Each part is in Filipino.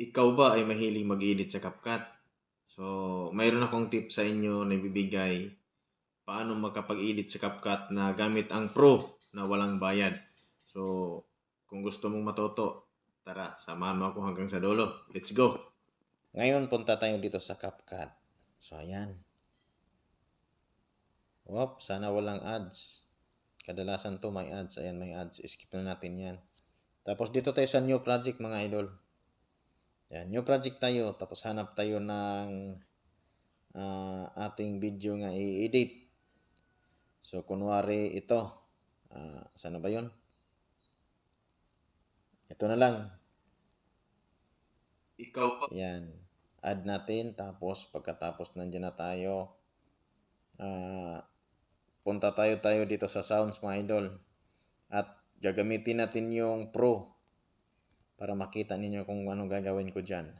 Ikaw ba ay mahilig mag-edit sa CapCut? So, mayroon akong tip sa inyo na ibibigay paano makapag-edit sa CapCut na gamit ang Pro na walang bayad. So, kung gusto mong matuto, tara, samahan mo ako hanggang sa dulo. Let's go! Ngayon, punta tayo dito sa CapCut. So, ayan. Sana walang ads. Kadalasan to may ads. Ayan, may ads. Skip na natin yan. Tapos dito tayo sa new project, mga idol. Ayan, new project tayo. Tapos hanap tayo ng ating video nga i-edit. So, kunwari ito. Sana ba yun? Ito na lang. Ikaw pa. Ayan. Add natin. Tapos, pagkatapos nandiyan na tayo, punta tayo dito sa sounds, mga idol. At gagamitin natin yung Pro para makita ninyo kung ano gagawin ko dyan.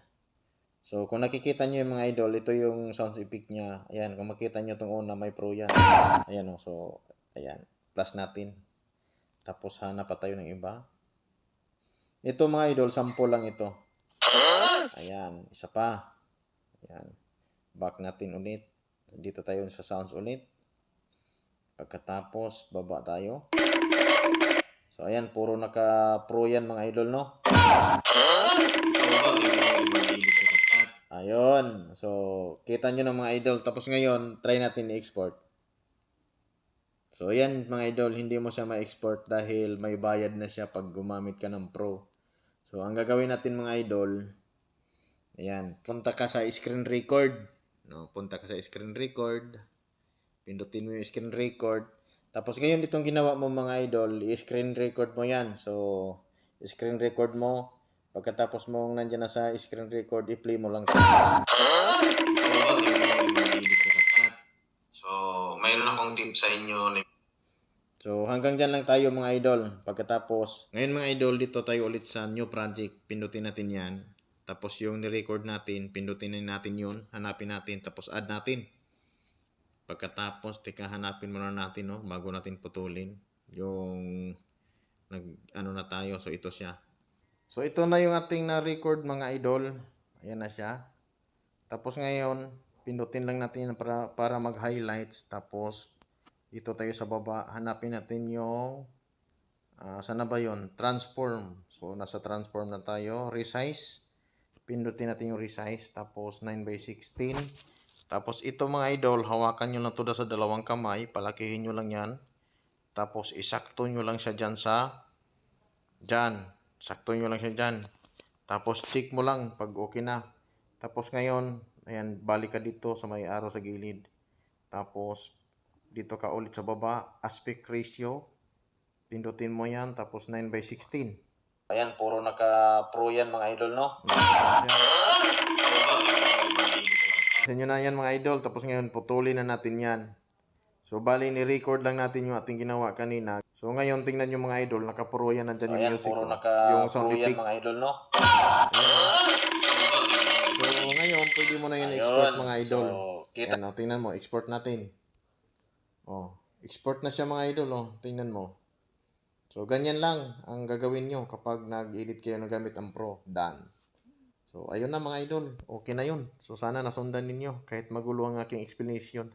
So, kung nakikita nyo yung mga idol, ito yung sound effect niya. Ayan, kung makita nyo itong una, may Pro yan. Ayan o, so, ayan. Plus natin. Tapos hanap pa tayo ng iba. Ito mga idol, sample lang ito. Ayan, isa pa. Ayan. Back natin ulit. Dito tayo sa sounds ulit. Pagkatapos, baba tayo. So, ayan, puro naka-pro yan mga idol, no? Ayun. So, kita nyo ng mga idol. Tapos ngayon, try natin i-export. So, ayan mga idol, hindi mo siya ma-export dahil may bayad na siya pag gumamit ka ng Pro. So, ang gagawin natin mga idol, ayan, punta ka sa screen record. No, punta ka sa screen record. Pindutin mo yung screen record. Tapos ngayon itong ginawa mo mga idol, i-screen record mo yan. So, screen record mo. Pagkatapos mong nandiyan na sa screen record, i-play mo lang siya. So, mayroon akong tip sa inyo. So, hanggang dyan lang tayo mga idol. Pagkatapos, ngayon mga idol, dito tayo ulit sa new project. Pindutin natin yan. Tapos yung ni-record natin, pindutin natin yun. Hanapin natin, tapos add natin. Pagkatapos, hanapin muna natin, no, bago natin putulin. Yung, ano na tayo. So, ito siya. So, ito na yung ating na-record mga idol. Ayan na siya. Tapos ngayon, pindutin lang natin para mag-highlights. Tapos, dito tayo sa baba, hanapin natin yung sana ba yun? Transform. So, nasa transform na tayo. Resize. Pindutin natin yung resize. Tapos, 9:16. Tapos, ito mga idol, hawakan nyo lang ito sa dalawang kamay. Palakihin nyo lang yan. Tapos, isakto nyo lang siya dyan dyan. Sakto nyo lang siya dyan. Tapos, check mo lang pag okay na. Tapos, ngayon, ayan, balik ka dito sa may arrow sa gilid. Tapos, dito ka ulit sa baba, aspect ratio. Pindutin mo yan, tapos 9:16. Ayan, puro naka-pro yan mga idol, no? Sa inyo na yan mga idol, tapos ngayon putulin na natin yan. So, bali ni-record lang natin yung ating ginawa kanina. So, ngayon tingnan nyo mga idol, naka-pro yan, nandyan yung music. Puro yung sound effect. Mga idol, no? So, ngayon, pwede mo na yan export mga idol. So, kita. Ayan, tingnan mo, export natin. Export na siya mga idol, tingnan mo. So, ganyan lang ang gagawin nyo kapag nag-edit kayo ng gamit ang Pro. Done. So, ayun na mga idol. Okay na yun. So, sana nasundan ninyo kahit magulo ang aking explanation.